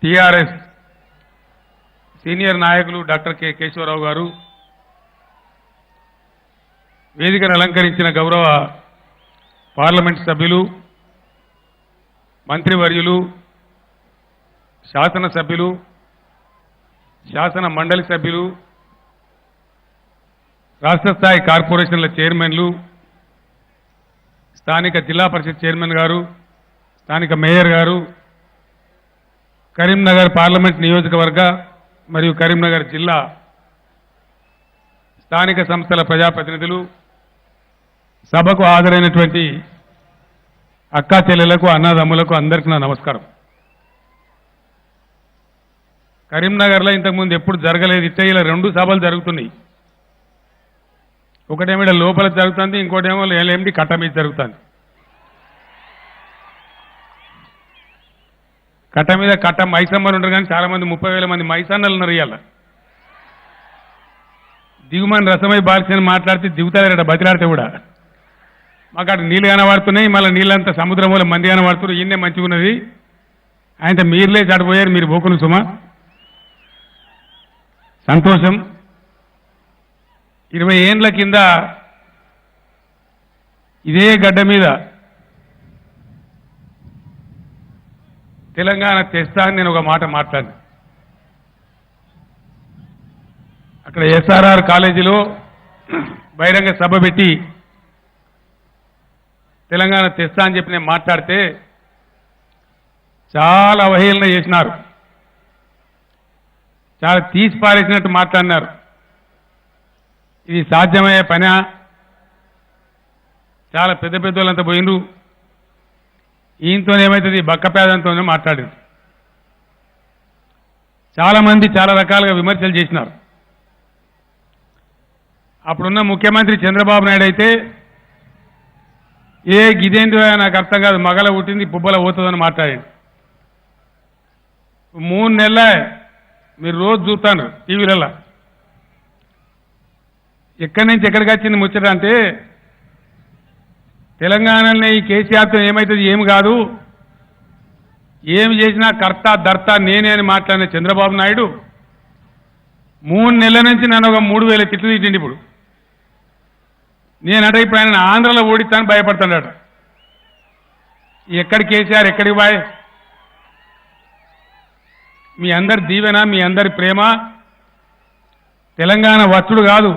TRS senior నాయకులు doctor K Keshavarao గారు, వేదికను అలంకరించిన గౌరవ పార్లమెంట్ సభ్యులు, మంత్రివర్యులు, శాసనసభ్యులు, శాసన మండలి సభ్యులు, రాష్ట్ర స్థాయి కార్పొరేషన్ల చైర్మన్లు, స్థానిక జిల్లా పరిషత్ చైర్మన్ గారు, స్థానిక మేయర్ గారు, కరీంనగర్ పార్లమెంట్ నియోజకవర్గ మరియు కరీంనగర్ జిల్లా స్థానిక సంస్థల ప్రజాప్రతినిధులు, సభకు హాజరైనటువంటి అక్కా చెల్లెలకు, అన్నదమ్ములకు అందరికీ నా నమస్కారం. కరీంనగర్లో ఇంతకుముందు ఎప్పుడు జరగలేదు. ఇట్లా 2 సభలు జరుగుతున్నాయి. ఒకటేమో లోపల జరుగుతుంది, ఇంకోటేమో ఏమిటి కట్ట మీద జరుగుతుంది. కట్ట మీద కట్ట మైసమ్మలు ఉంటారు, కానీ చాలా మంది 30,000 మంది మైసన్నలు ఉన్నారు. ఇవాళ దిగుమని రసమై బాల్సిన మాట్లాడితే దిగుతారట బతిలాడితే కూడా. మాకు అక్కడ నీళ్ళు కనబడుతున్నాయి, మళ్ళీ నీళ్ళంతా సముద్రం వల్ల మంది కనబడుతున్నారు. ఈయనే మంచిగా ఉన్నది, ఆయనతో మీరులే చడిపోయారు, మీరు పోకును సుమా. సంతోషం. 20 ఏండ్ల కింద ఇదే గడ్డ మీద తెలంగాణ తెస్తా అని నేను ఒక మాట మాట్లాడాను. అక్కడ ఎస్ఆర్ఆర్ కాలేజీలో బహిరంగ సభ పెట్టి తెలంగాణ తెస్తా అని చెప్పి నేను మాట్లాడితే చాలా అవహేళన చేసినారు, చాలా తీసి పారేసినట్టు మాట్లాడినారు. ఇది సాధ్యమయ్యే పనా? చాలా పెద్ద పెద్దోళ్ళంతా పోయిండ్రు, ఈయనతో ఏమవుతుంది బక్కపేదంతోనే మాట్లాడారు. చాలామంది చాలా రకాలుగా విమర్శలు చేసినారు. అప్పుడున్న ముఖ్యమంత్రి చంద్రబాబు నాయుడు అయితే గిదేంటి నాకు అర్థం కాదు, మగల పుట్టింది పుబ్బల పోతుందని మాట్లాడాడు. 3 నెలల మీరు రోజు చూస్తాను టీవీలలో. ఎక్కడి నుంచి ఎక్కడికి వచ్చింది ముచ్చట అంటే, తెలంగాణలో ఈ కేసీఆర్తో ఏమవుతుంది, ఏమి కాదు, ఏమి చేసినా కర్త దర్త నేనే అని మాట్లాడిన చంద్రబాబు నాయుడు 3 నెలల నుంచి నన్ను ఒక 3,000 తిట్లు తిట్టిండి. ఇప్పుడు నేనంటే ఇప్పుడు ఆయన ఆంధ్రలో ఓడిస్తాను భయపడుతున్నాడు. ఎక్కడి కేసీఆర్, ఎక్కడికి బాయ్? మీ అందరి దీవెన, మీ అందరి ప్రేమ తెలంగాణ వచ్చుడు కాదు,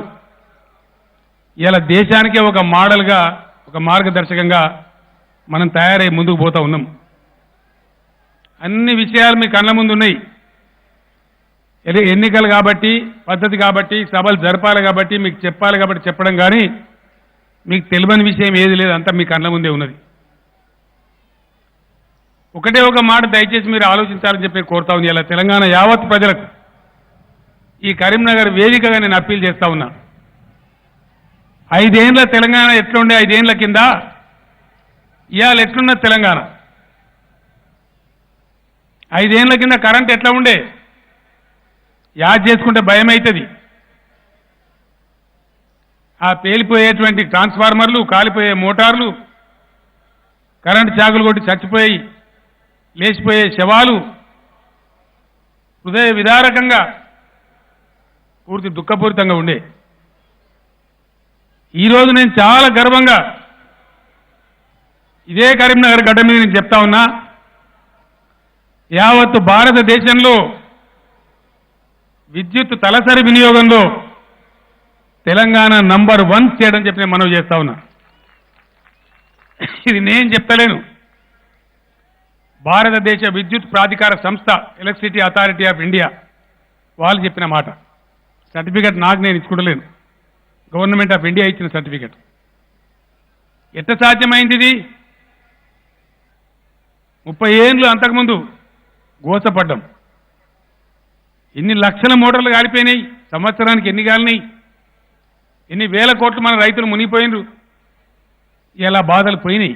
ఇలా దేశానికే ఒక మోడల్గా, ఒక మార్గదర్శకంగా మనం తయారై ముందుకు పోతా ఉన్నాం. అన్ని విషయాలు మీ కళ్ళ ముందు ఉన్నాయి. ఎన్నికలు కాబట్టి, పద్ధతి కాబట్టి, సభలు జరపాలి కాబట్టి, మీకు చెప్పాలి కాబట్టి చెప్పడం, కానీ మీకు తెలియని విషయం ఏది లేదు, అంతా మీ కళ్ళ ముందే ఉన్నది. ఒకటే ఒక మాట దయచేసి మీరు ఆలోచించాలని చెప్పి కోరుతా ఉంది. ఇలా తెలంగాణ యావత్ ప్రజలకు ఈ కరీంనగర్ వేదికగా నేను అప్పీల్ చేస్తా ఉన్నా. 5 ఏండ్ల తెలంగాణ ఎట్లుండే, 5 ఏండ్ల కింద ఇవాళ ఎట్లున్న తెలంగాణ? 5 ఏండ్ల కింద కరెంట్ ఎట్లా ఉండే? యాద్ చేసుకుంటే భయం అవుతుంది. ఆ పేలిపోయేటువంటి ట్రాన్స్ఫార్మర్లు, కాలిపోయే మోటార్లు, కరెంటు చాకులు కొట్టి చచ్చిపోయి లేచిపోయే శవాలు, హృదయ విదారకంగా పూర్తి దుఃఖపూరితంగా ఉండే. ఈరోజు నేను చాలా గర్వంగా ఇదే కరీంనగర్ గడ్డ మీద నేను చెప్తా ఉన్నా, యావత్తు భారతదేశంలో విద్యుత్ తలసరి వినియోగంలో తెలంగాణ నంబర్ 1 చేయడం చెప్పి నేను మనవి చేస్తా ఉన్నా. ఇది నేను చెప్తలేను, భారతదేశ విద్యుత్ ప్రాధికార సంస్థ ఎలక్ట్రిసిటీ అథారిటీ ఆఫ్ ఇండియా వాళ్ళు చెప్పిన మాట. సర్టిఫికెట్ నాకు నేను ఇచ్చుకుంటలేను, గవర్నమెంట్ ఆఫ్ ఇండియా ఇచ్చిన సర్టిఫికెట్. ఎట్ట సాధ్యమైంది ఇది? 30 ఏండ్లు అంతకుముందు గోసపడ్డం. ఎన్ని లక్షల మోటార్లు కాలిపోయినాయి, సంవత్సరానికి ఎన్ని కాలినాయి, ఎన్ని వేల కోట్లు మన రైతులు మునిగిపోయినరు. ఇలా బాధలు పోయినాయి.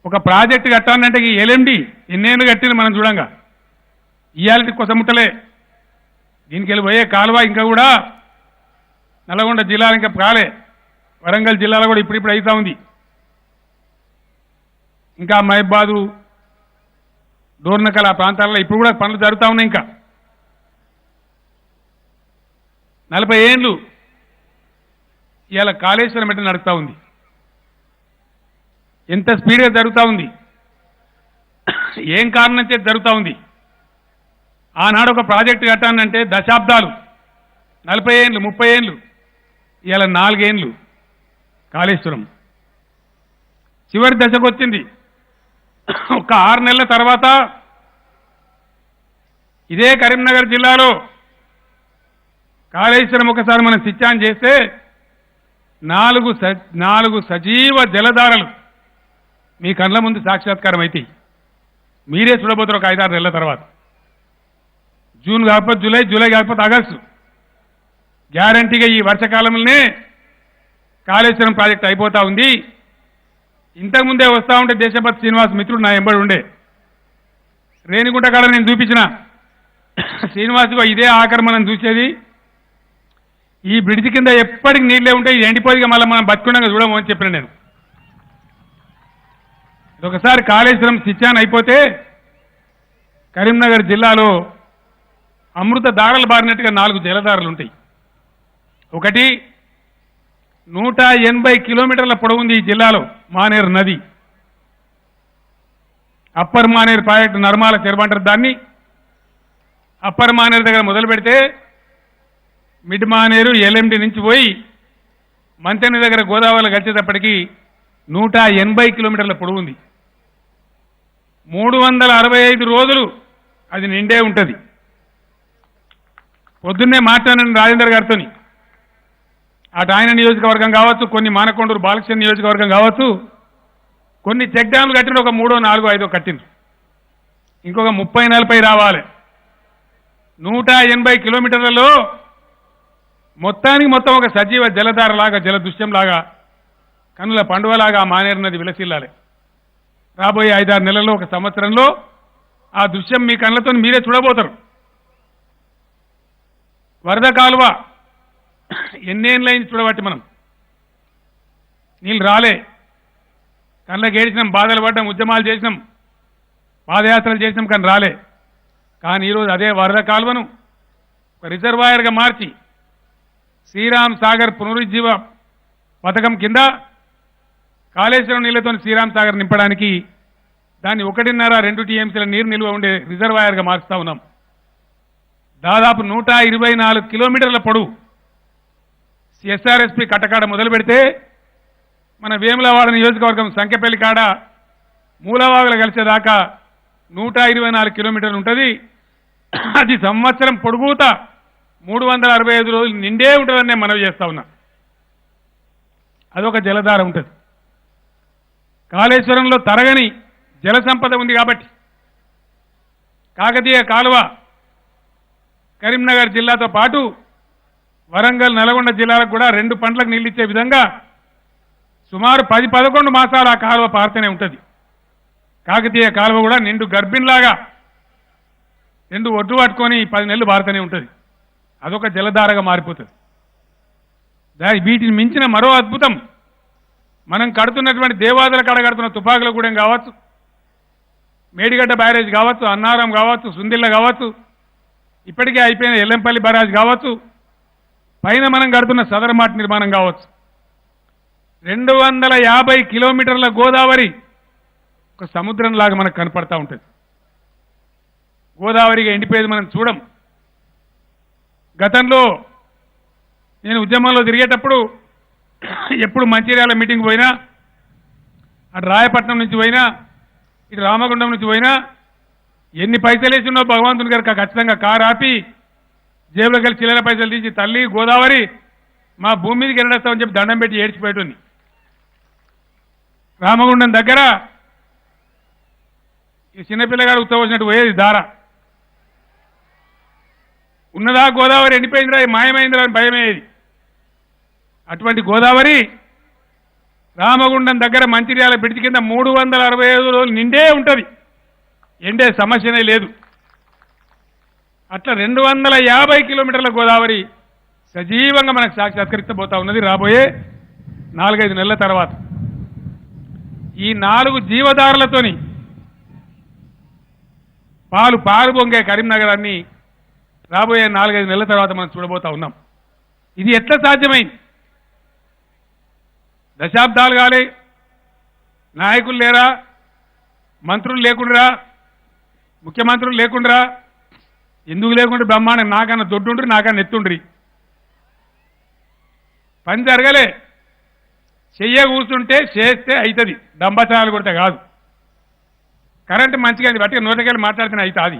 ఒక ప్రాజెక్టు కట్టాలంటే ఎల్ఎండి ఎన్నేళ్ళు కట్టింది మనం చూడంగా, ఇయాలటి కొసముట్టలే. దీనికి వెళ్ళి పోయే కాలువ ఇంకా కూడా నల్గొండ జిల్లాలో ఇంకా కాలే, వరంగల్ జిల్లాలో కూడా ఇప్పుడిప్పుడు అవుతా ఉంది. ఇంకా మహబాదు డోర్నకల్ ఆ ప్రాంతాల్లో ఇప్పుడు కూడా పనులు జరుగుతూ ఉన్నాయి. ఇంకా 40 ఏళ్ళు ఇవాళ కాళేశ్వరం అంటే నడుస్తూ ఉంది. ఎంత స్పీడ్గా జరుగుతూ ఉంది, ఏం కారణం చేతి జరుగుతూ ఉంది. ఆనాడు ఒక ప్రాజెక్టు కట్టానంటే దశాబ్దాలు, 40 ఏళ్ళు 30 ఏళ్ళు, ఇవాళ 4 ఏళ్ళు కాళేశ్వరం చివరి దశకు వచ్చింది. ఒక 6 నెలల తర్వాత ఇదే కరీంనగర్ జిల్లాలో కాళేశ్వరం ఒకసారి మనం స్విచ్ ఆన్ చేస్తే 4 సజీవ జలధారలు మీ కళ్ళ ముందు సాక్షాత్కారం అయితే మీరే చూడబోతారు. ఒక 5-6 నెలల తర్వాత జూన్ కాకపోతే జూలై, జూలై కాకపోతే ఆగస్టు, గ్యారంటీగా ఈ వర్షకాలంలోనే కాళేశ్వరం ప్రాజెక్ట్ అయిపోతా ఉంది. ఇంతకుముందే వస్తూ ఉంటే దేశపతి శ్రీనివాస్ మిత్రుడు నా ఎంబడి ఉండే రేణిగుంట కాడ నేను చూపించిన శ్రీనివాస్గా ఇదే ఆక్రమణం చూసేది. ఈ బ్రిడ్జి కింద ఎప్పటికి నీళ్ళే ఉంటాయి, ఇది ఎండిపోయిగా మళ్ళీ మనం బతుకుండగా చూడము అని చెప్పిన నేను. ఒకసారి కాళేశ్వరం స్విచ్ ఆన్ అయిపోతే కరీంనగర్ జిల్లాలో అమృత దారలు బారినట్టుగా 4 జలధారలు ఉంటాయి. ఒకటి 180 కిలోమీటర్ల పొడవుంది ఈ జిల్లాలో మానేరు నది. అప్పర్ మానేరు ప్రాజెక్టు నర్మాల చెరువంటారు దాన్ని. అప్పర్ మానేరు దగ్గర మొదలు పెడితే మిడ్ మానేరు ఎల్ఎండి నుంచి పోయి మంతెన దగ్గర గోదావరిలో కలిసేటప్పటికి 180 కిలోమీటర్ల పొడవు ఉంది. 365 రోజులు అది నిండే ఉంటుంది. పొద్దున్నే మాట్లాడిన రాజేందర్ గారితో అటు ఆయన నియోజకవర్గం కావచ్చు, కొన్ని మానకొండూరు బాలకృష్ణ నియోజకవర్గం కావచ్చు, కొన్ని చెక్ డ్యామ్లు కట్టిన ఒక 3, 4, 5 కట్టిండ్రు. ఇంకొక 30, 40 రావాలి. 180 కిలోమీటర్లలో మొత్తానికి మొత్తం ఒక సజీవ జలధారలాగా, జల దృశ్యంలాగా, కన్నుల పండువలాగా మానేరు నది విలసిల్లాలి. రాబోయే 5-6 నెలల్లో, ఒక సంవత్సరంలో ఆ దృశ్యం మీ కళ్ళతో మీరే చూడబోతారు. వరద కాలువ ఎన్నేళ్ళైంది చూడబట్టి మనం నీళ్ళు రాలే, కళ్ళకి ఏడ్చినాం, బాధలు పడ్డాం, ఉద్యమాలు చేసినాం, పాదయాత్రలు చేసినాం, కానీ రాలే. కానీ ఈరోజు అదే వరద కాలువను ఒక రిజర్వాయర్గా మార్చి శ్రీరామ్ సాగర్ పునరుజ్జీవ పథకం కింద కాళేశ్వరం నీళ్లతో శ్రీరామ్ సాగర్ నింపడానికి దాన్ని 1.5-2 టీఎంసీల నీరు నిల్వ ఉండే రిజర్వాయర్గా మార్చుతా ఉన్నాం. దాదాపు 124 కిలోమీటర్ల పొడవు ఎస్ఆర్ఎస్పి కట్టకాడ మొదలు పెడితే మన వేములవాడ నియోజకవర్గం సంఖ్యపల్లి కాడ మూలవాగులు కలిసేదాకా 124 కిలోమీటర్లు ఉంటుంది. అది సంవత్సరం పొడుగుతా 365 రోజులు నిండే ఉంటుందని నేను మనవి చేస్తా ఉన్నా. అదొక జలధార ఉంటుంది. కాళేశ్వరంలో తరగని జల సంపద ఉంది కాబట్టి కాకతీయ కాలువ కరీంనగర్ జిల్లాతో పాటు వరంగల్, నల్గొండ జిల్లాలకు కూడా 2 పంటలకు నీళ్ళు ఇచ్చే విధంగా సుమారు 10-11 మాసాలు ఆ కాలువ పారుతూనే ఉంటుంది. కాకతీయ కాలువ కూడా నిండు గర్భిణిలాగా 2 ఒడ్డు పట్టుకొని 10 నెలలు పారుతూనే ఉంటుంది. అదొక జలధారగా మారిపోతుంది. వీటిని మించిన మరో అద్భుతం మనం కడుతున్నటువంటి దేవాదుల కాడ కడుతున్న తుపాకులగూడెం కావచ్చు, మేడిగడ్డ బ్యారేజ్ కావచ్చు, అన్నారం కావచ్చు, సుందిల్ల కావచ్చు, ఇప్పటికే అయిపోయిన ఎల్లంపల్లి బ్యారేజ్ కావచ్చు, పైన మనం కడుతున్న సదరమాట్ నిర్మాణం కావచ్చు. 250 కిలోమీటర్ల గోదావరి ఒక సముద్రంలాగా మనకు కనపడతా ఉంటుంది. గోదావరిగా ఎండిపోయేది మనం చూడం. గతంలో నేను ఉద్యమంలో తిరిగేటప్పుడు ఎప్పుడు మంచిర్యాల మీటింగ్ పోయినా, అటు రాయపట్నం నుంచి పోయినా, ఇటు రామగుండం నుంచి పోయినా, ఎన్ని పైసలు వేసినో భగవంతుని గారు ఖచ్చితంగా కారు ఆపి జేబులోకి వెళ్ళి చిల్లర పైసలు తీసి, తల్లి గోదావరి మా భూమి మీదకి వెళ్ళేస్తామని చెప్పి దండం పెట్టి ఏడ్చిపోయేటుంది. రామగుండం దగ్గర ఈ చిన్నపిల్లగాడు ఉత్తవచ్చినట్టు పోయేది దార. ఉన్నదా గోదావరి ఎండిపోయిందిరా, మాయమైందిరా అని భయమయ్యేది. అటువంటి గోదావరి రామగుండం దగ్గర మంచిర్యాల బ్రిడ్జి కింద 365 రోజులు నిండే ఉంటుంది, ఎండే సమస్యనే లేదు. అట్లా 250 కిలోమీటర్ల గోదావరి సజీవంగా మనకు సాక్షాత్కరించబోతా ఉన్నది రాబోయే 4-5 నెలల తర్వాత. ఈ 4 జీవధారలతోని పాలు పారు పొంగే కరీంనగరాన్ని రాబోయే 4-5 నెలల తర్వాత మనం చూడబోతా ఉన్నాం. ఇది ఎట్లా సాధ్యమైంది? దశాబ్దాలు కాలే, నాయకులు లేరా, మంత్రులు లేకుండా, ముఖ్యమంత్రులు లేకుండా, ఎందుకు లేకుండా బ్రహ్మాండం నాకన్నా దొడ్డుండ్రి, నాకన్నా ఎత్తుండ్రి, పని జరగలే. చెయ్య కూర్చుంటే చేస్తే అవుతుంది, దంబచారాలు కొడితే కాదు. కరెంటు మంచిగా బట్టి నోటకెళ్ళి మాట్లాడితేనే అవుతుంది.